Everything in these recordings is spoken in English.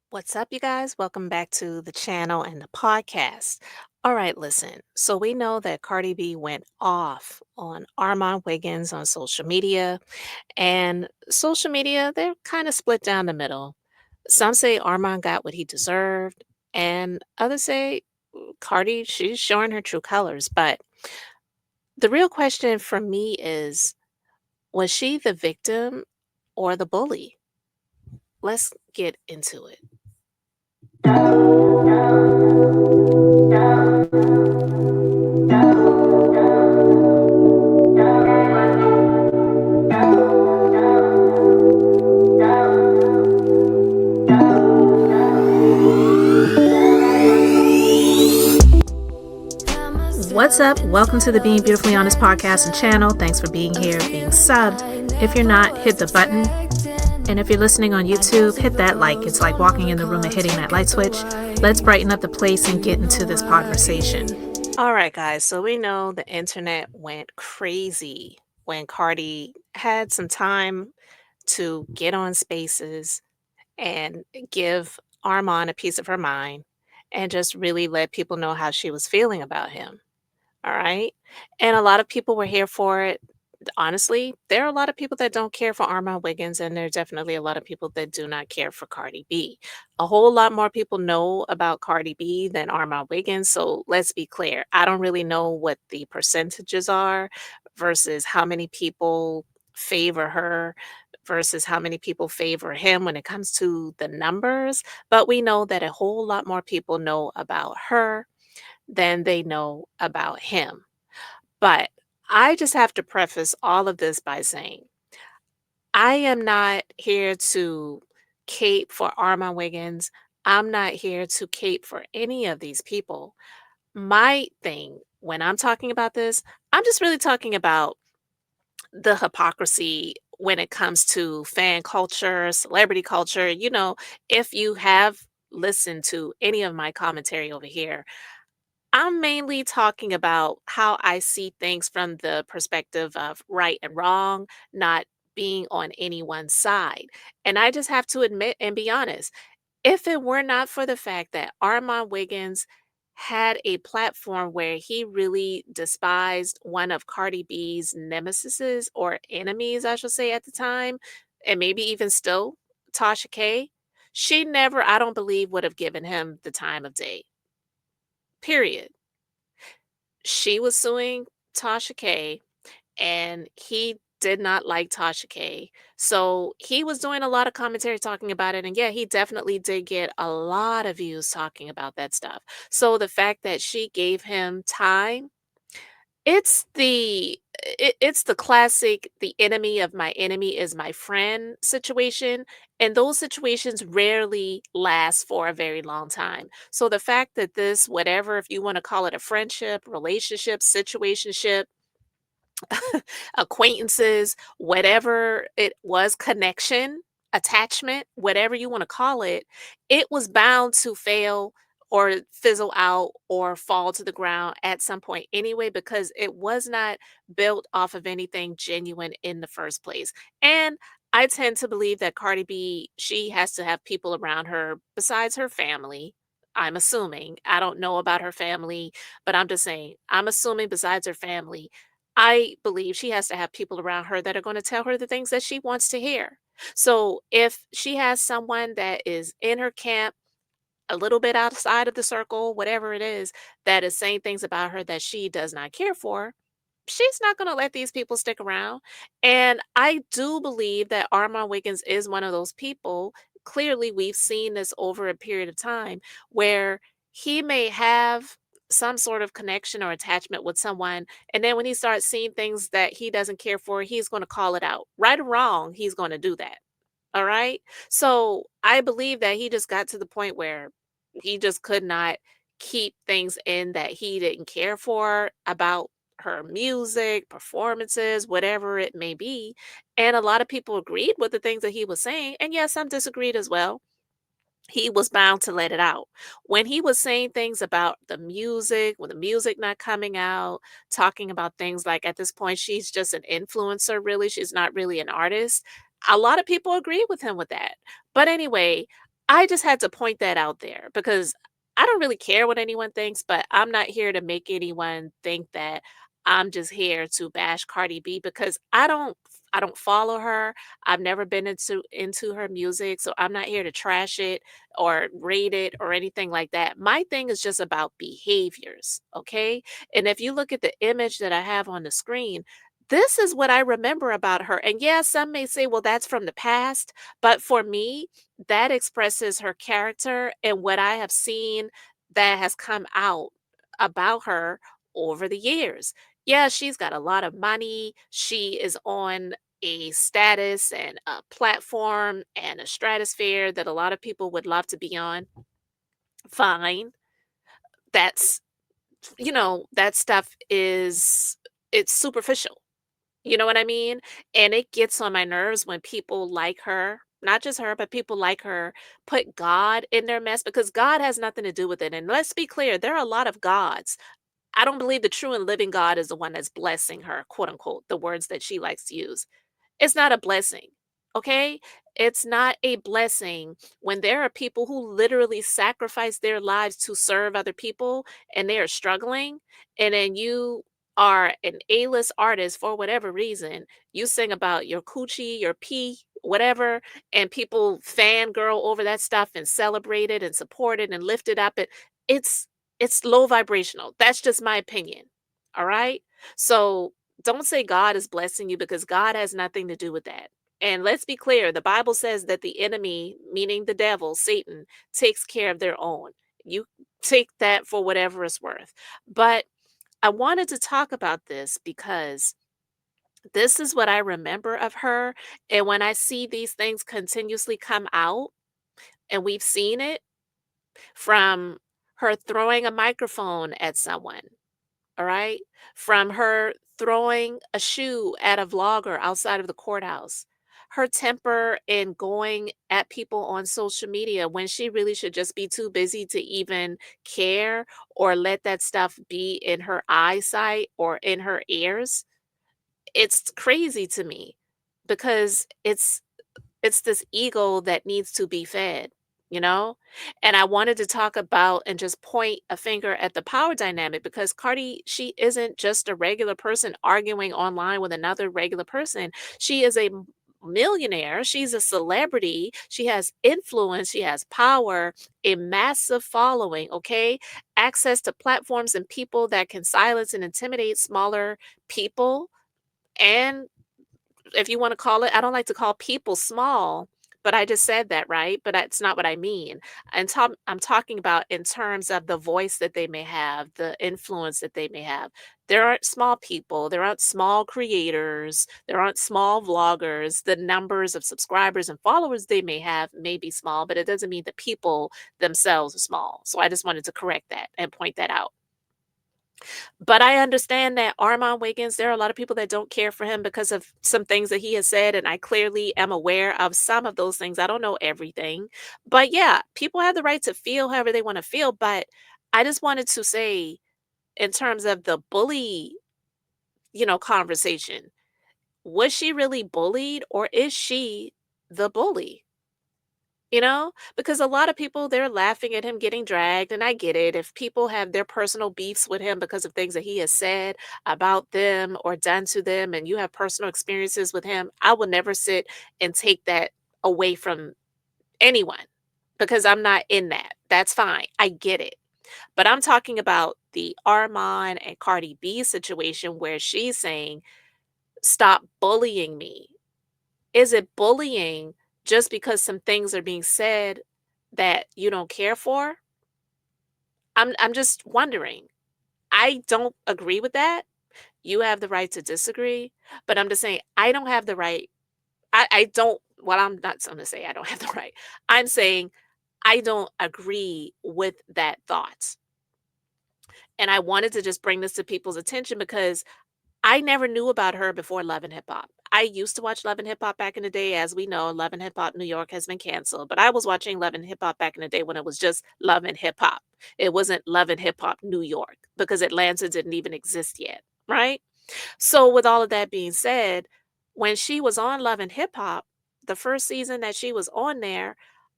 What's up, you guys? Welcome back to the channel and the podcast. All right, listen. So we know that Cardi B went off on Armon Wiggins on social media, and social media, they're kind of split down the middle. Some say Armon got what he deserved, and others say Cardi, she's showing her true colors. But the real question for me is, was she the victim or the bully? Let's get into it. What's up? Welcome to the Being Beautifully Honest podcast and channel. Thanks for being here, being subbed. If you're not, hit the button. And if you're listening on YouTube, hit that like. It's like walking in the room and hitting that light switch. Let's brighten up the place and get into this conversation. All right, guys. So we know the internet went crazy when Cardi had some time to get on Spaces and give Armon a piece of her mind and just really let people know how she was feeling about him. All right. And a lot of people were here for it. Honestly, there are a lot of people that don't care for Armon Wiggins, and there are definitely a lot of people that do not care for Cardi B. A whole lot more people know about Cardi B than Armon Wiggins. So let's be clear. I don't really know what the percentages are versus how many people favor her versus how many people favor him when it comes to the numbers. But we know that a whole lot more people know about her than they know about him. But I just have to preface all of this by saying I am not here to cape for Armon Wiggins. I'm not here to cape for any of these people. My thing when I'm talking about this, I'm just really talking about the hypocrisy when it comes to fan culture, celebrity culture. If you have listened to any of my commentary over here, I'm mainly talking about how I see things from the perspective of right and wrong, not being on anyone's side. And I just have to admit and be honest, if it were not for the fact that Armon Wiggins had a platform where he really despised one of Cardi B's nemesises or enemies, I should say, at the time, and maybe even still, Tasha K, she never, I don't believe, would have given him the time of day. Period. She was suing Tasha K, and he did not like Tasha K. So he was doing a lot of commentary talking about it. And yeah, he definitely did get a lot of views talking about that stuff. So the fact that she gave him time, it's the classic the enemy of my enemy is my friend situation, and those situations rarely last for a very long time. So the fact that this, whatever, if you want to call it a friendship, relationship, situationship, acquaintances, whatever it was, connection, attachment, whatever you want to call it was bound to fail or fizzle out or fall to the ground at some point anyway, because it was not built off of anything genuine in the first place. And I tend to believe that Cardi B, she has to have people around her besides her family. I'm assuming. I don't know about her family, but I'm just saying, I'm assuming besides her family, I believe she has to have people around her that are going to tell her the things that she wants to hear. So if she has someone that is in her camp, a little bit outside of the circle, whatever it is, that is saying things about her that she does not care for, she's not going to let these people stick around. And I do believe that Armon Wiggins is one of those people. Clearly, we've seen this over a period of time where he may have some sort of connection or attachment with someone. And then when he starts seeing things that he doesn't care for, he's going to call it out. Right or wrong, he's going to do that. All right. So I believe that he just got to the point where he just could not keep things in that he didn't care for about her music, performances, whatever it may be. And a lot of people agreed with the things that he was saying. And yes, some disagreed as well. He was bound to let it out. When he was saying things about the music, with the music not coming out, talking about things like at this point, she's just an influencer, really. She's not really an artist. A lot of people agree with him with that. But anyway, I just had to point that out there because I don't really care what anyone thinks, but I'm not here to make anyone think that I'm just here to bash Cardi B because I don't follow her. I've never been into her music, so I'm not here to trash it or rate it or anything like that. My thing is just about behaviors, okay? And if you look at the image that I have on the screen, this is what I remember about her. And yeah, some may say, well, that's from the past. But for me, that expresses her character and what I have seen that has come out about her over the years. Yeah, she's got a lot of money. She is on a status and a platform and a stratosphere that a lot of people would love to be on. Fine. That's, that stuff it's superficial. You know what I mean? And it gets on my nerves when people like her, not just her, but people like her put God in their mess because God has nothing to do with it. And let's be clear, there are a lot of gods. I don't believe the true and living God is the one that's blessing her, quote unquote, the words that she likes to use. It's not a blessing, okay? It's not a blessing when there are people who literally sacrifice their lives to serve other people and they are struggling, and then you are an A-list artist for whatever reason. You sing about your coochie, your pee, whatever, and people fangirl over that stuff and celebrate it and support it and lift it up. It's it's low vibrational. That's just my opinion. All right. So don't say God is blessing you because God has nothing to do with that. And let's be clear, the Bible says that the enemy, meaning the devil, Satan, takes care of their own. You take that for whatever it's worth. But I wanted to talk about this because this is what I remember of her. And when I see these things continuously come out, and we've seen it from her throwing a microphone at someone, all right? From her throwing a shoe at a vlogger outside of the courthouse. Her temper in going at people on social media when she really should just be too busy to even care or let that stuff be in her eyesight or in her ears. It's crazy to me because it's this ego that needs to be fed, you know? And I wanted to talk about and just point a finger at the power dynamic because Cardi, she isn't just a regular person arguing online with another regular person. She is a millionaire. She's a celebrity. She has influence. She has power, a massive following, okay? Access to platforms and people that can silence and intimidate smaller people and if you wanna call it, I don't like to call people small, but I just said that, right? But that's not what I mean. I'm talking about in terms of the voice that they may have, the influence that they may have. There aren't small people, there aren't small creators, there aren't small vloggers. The numbers of subscribers and followers they may have may be small, but it doesn't mean the people themselves are small. So I just wanted to correct that and point that out. But I understand that Armon Wiggins, there are a lot of people that don't care for him because of some things that he has said, and I clearly am aware of some of those things. I don't know everything. But yeah, people have the right to feel however they want to feel. But I just wanted to say, in terms of the bully, conversation, was she really bullied or is she the bully? Because a lot of people, they're laughing at him getting dragged, and I get it. If people have their personal beefs with him because of things that he has said about them or done to them, and you have personal experiences with him, I will never sit and take that away from anyone because I'm not in that. That's fine. I get it. But I'm talking about the Armon and Cardi B situation where she's saying, stop bullying me. Is it bullying just because some things are being said that you don't care for? I'm just wondering. I don't agree with that. You have the right to disagree, but I'm just saying I don't have the right. I don't well, I'm not gonna say I don't have the right. I'm saying I don't agree with that thought. And I wanted to just bring this to people's attention because I never knew about her before Love and Hip Hop. I used to watch Love and Hip Hop back in the day. As we know, Love and Hip Hop New York has been canceled, but I was watching Love and Hip Hop back in the day when it was just Love and Hip Hop. It wasn't Love and Hip Hop New York because Atlanta didn't even exist yet, right? So, with all of that being said, when she was on Love and Hip Hop, the first season that she was on there,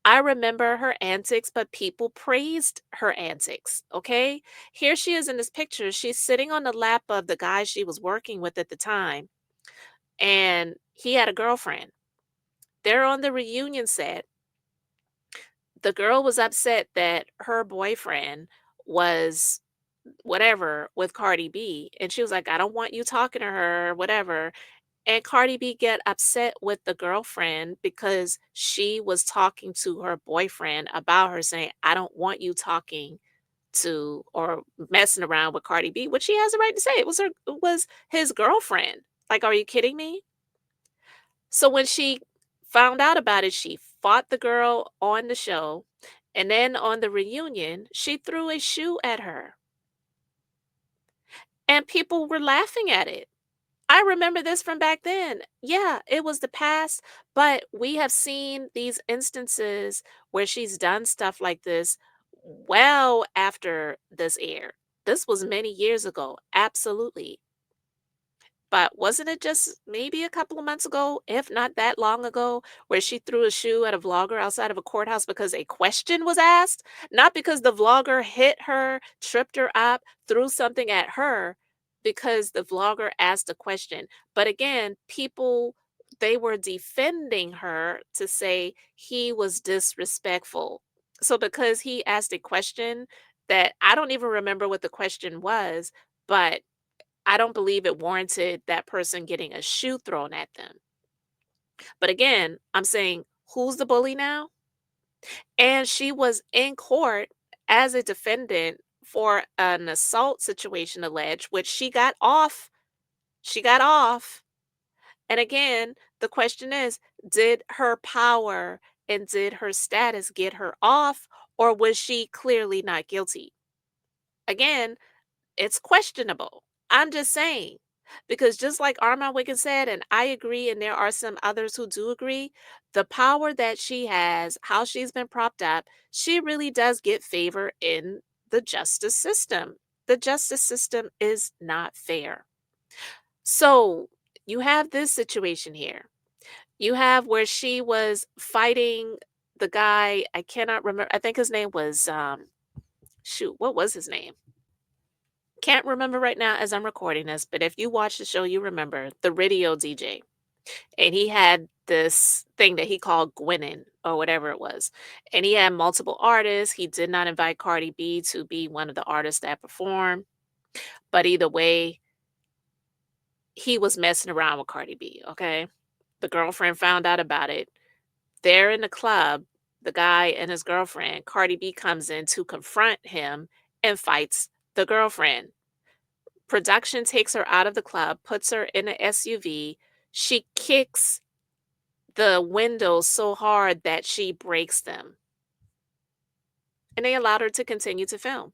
I remember her antics, but people praised her antics, okay? Here she is in this picture. She's sitting on the lap of the guy she was working with at the time, and he had a girlfriend. They're on the reunion set. The girl was upset that her boyfriend was whatever with Cardi B, and she was like, "I don't want you talking to her," whatever. And Cardi B get upset with the girlfriend because she was talking to her boyfriend about her, saying, "I don't want you talking to or messing around with Cardi B," which she has a right to say. It was his girlfriend. Like, are you kidding me? So when she found out about it, she fought the girl on the show, and then on the reunion, she threw a shoe at her, and people were laughing at it. I remember this from back then. Yeah, it was the past, but we have seen these instances where she's done stuff like this well after this aired. This was many years ago, absolutely. But wasn't it just maybe a couple of months ago, if not that long ago, where she threw a shoe at a vlogger outside of a courthouse because a question was asked? Not because the vlogger hit her, tripped her up, threw something at her, because the vlogger asked a question. But again, people, they were defending her to say he was disrespectful. So because he asked a question that I don't even remember what the question was, but I don't believe it warranted that person getting a shoe thrown at them. But again, I'm saying, who's the bully now? And she was in court as a defendant for an assault situation alleged, which she got off. She got off. And again, the question is, did her power and did her status get her off, or was she clearly not guilty? Again, it's questionable. I'm just saying. Because just like Armon Wiggins said, and I agree, and there are some others who do agree, the power that she has, how she's been propped up, she really does get favor in the justice system. The justice system is not fair. So you have this situation here. You have where she was fighting the guy, I cannot remember, I think his name was shoot, what was his name? Can't remember right now as I'm recording this, but if you watch the show, you remember the radio DJ. And he had this thing that he called Gwinnett or whatever it was. And he had multiple artists. He did not invite Cardi B to be one of the artists that performed. But either way, he was messing around with Cardi B. Okay. The girlfriend found out about it. There in the club, the guy and his girlfriend, Cardi B comes in to confront him and fights the girlfriend. Production takes her out of the club, puts her in an SUV. She kicks the windows so hard that she breaks them. And they allowed her to continue to film.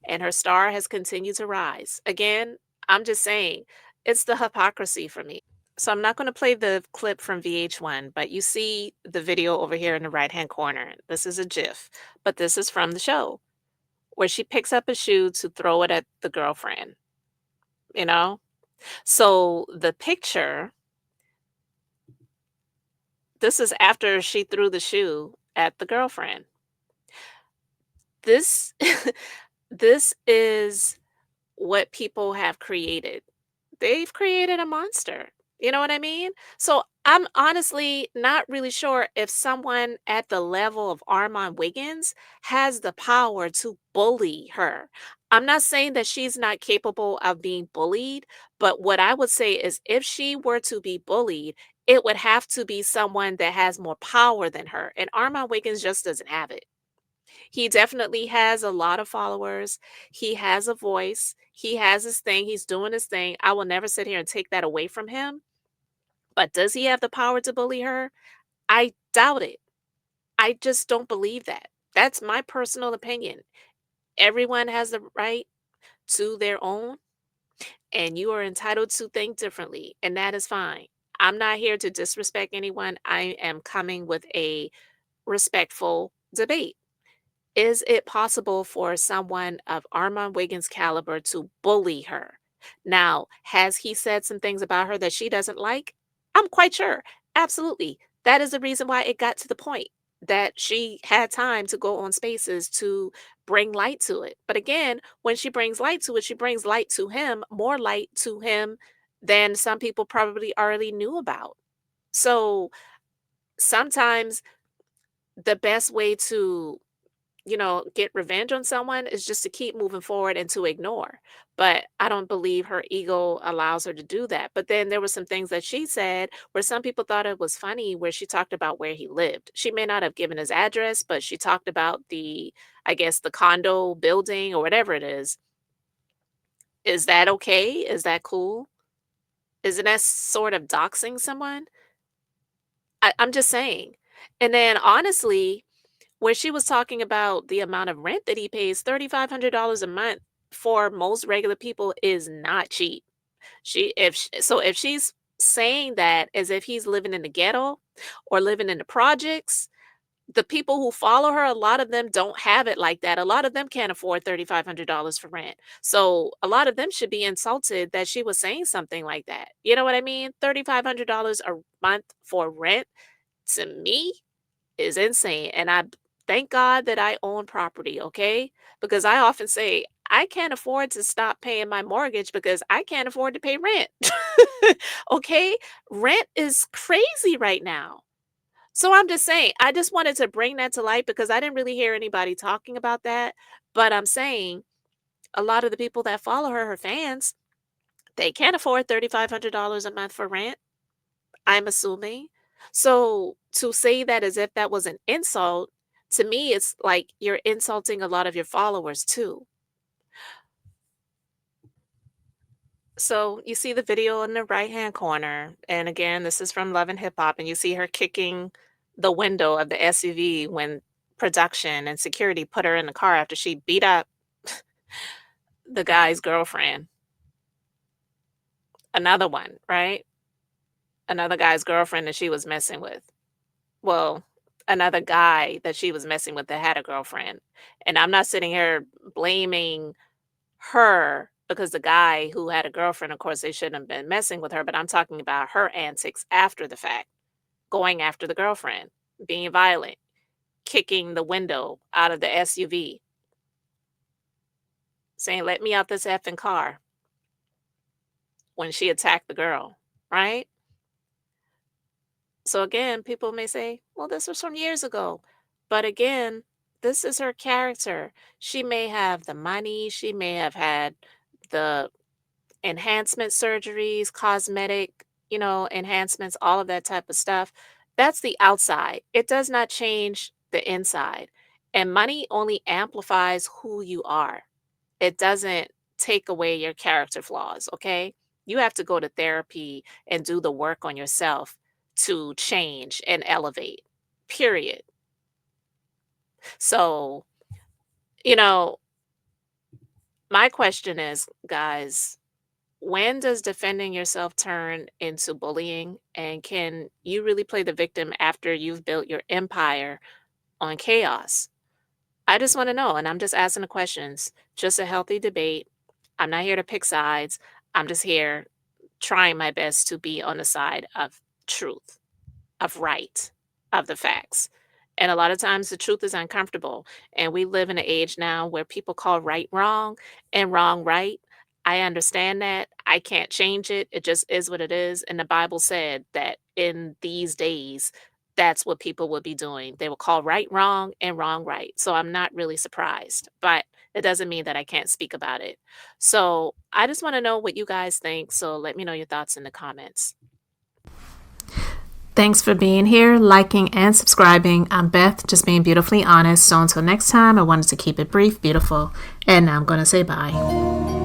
And her star has continued to rise. Again, I'm just saying, it's the hypocrisy for me. So I'm not going to play the clip from VH1, but you see the video over here in the right-hand corner. This is a GIF, but this is from the show where she picks up a shoe to throw it at the girlfriend, you know? So the picture, this is after she threw the shoe at the girlfriend. This this is what people have created. They've created a monster. You know what I mean? So I'm honestly not really sure if someone at the level of Armon Wiggins has the power to bully her. I'm not saying that she's not capable of being bullied, but what I would say is if she were to be bullied, it would have to be someone that has more power than her. And Armon Wiggins just doesn't have it. He definitely has a lot of followers. He has a voice. He has his thing. He's doing his thing. I will never sit here and take that away from him. But does he have the power to bully her? I doubt it. I just don't believe that. That's my personal opinion. Everyone has the right to their own, and you are entitled to think differently, and that is fine. I'm not here to disrespect anyone. I am coming with a respectful debate. Is it possible for someone of Armon Wiggins' caliber to bully her? Now, has he said some things about her that she doesn't like? I'm quite sure. Absolutely. That is the reason why it got to the point. that she had time to go on spaces to bring light to it. But again, when she brings light to it, she brings light to him, more light to him than some people probably already knew about. So sometimes the best way to, get revenge on someone is just to keep moving forward and to ignore. But I don't believe her ego allows her to do that. But then there were some things that she said where some people thought it was funny, where she talked about where he lived. She may not have given his address, but she talked about I guess, the condo building or whatever it is. Is that okay? Is that cool? Isn't that sort of doxing someone? I'm just saying. And then honestly, where she was talking about the amount of rent that he pays, $3,500 a month for most regular people is not cheap. If she's saying that as if he's living in the ghetto or living in the projects, the people who follow her, a lot of them don't have it like that. A lot of them can't afford $3,500 for rent. So a lot of them should be insulted that she was saying something like that. You know what I mean? $3,500 a month for rent to me is insane. And I thank God that I own property, okay? Because I often say, I can't afford to stop paying my mortgage because I can't afford to pay rent. Okay? Rent is crazy right now. So I'm just saying, I just wanted to bring that to light because I didn't really hear anybody talking about that. But I'm saying a lot of the people that follow her, her fans, they can't afford $3,500 a month for rent. I'm assuming. So to say that as if that was an insult, to me, it's like you're insulting a lot of your followers too. So you see the video in the right-hand corner. And again, this is from Love and Hip Hop, and you see her kicking the window of the SUV when production and security put her in the car after she beat up the guy's girlfriend. Another one, right? Another guy's girlfriend that she was messing with. Well, another guy that she was messing with that had a girlfriend. And I'm not sitting here blaming her because the guy who had a girlfriend, of course, they shouldn't have been messing with her, but I'm talking about her antics after the fact, going after the girlfriend, being violent, kicking the window out of the SUV, saying, "Let me out this effing car," when she attacked the girl, right? So again, people may say, well, this was from years ago. But again, this is her character. She may have the money, she may have had the enhancement surgeries, cosmetic, enhancements, all of that type of stuff. That's the outside. It does not change the inside. And money only amplifies who you are. It doesn't take away your character flaws, okay? You have to go to therapy and do the work on yourself to change and elevate, period. So, you know, my question is, guys, when does defending yourself turn into bullying? And can you really play the victim after you've built your empire on chaos? I just want to know. And I'm just asking the questions. Just a healthy debate. I'm not here to pick sides. I'm just here trying my best to be on the side of truth, of right, of the facts. And a lot of times the truth is uncomfortable. And we live in an age now where people call right wrong and wrong right. I understand that. I can't change it. It just is what it is. And the Bible said that in these days, that's what people will be doing. They will call right wrong and wrong right. So I'm not really surprised, but it doesn't mean that I can't speak about it. So I just want to know what you guys think. So let me know your thoughts in the comments. Thanks for being here, liking, and subscribing. I'm Beth, just being beautifully honest. So until next time, I wanted to keep it brief, beautiful, and now I'm going to say bye.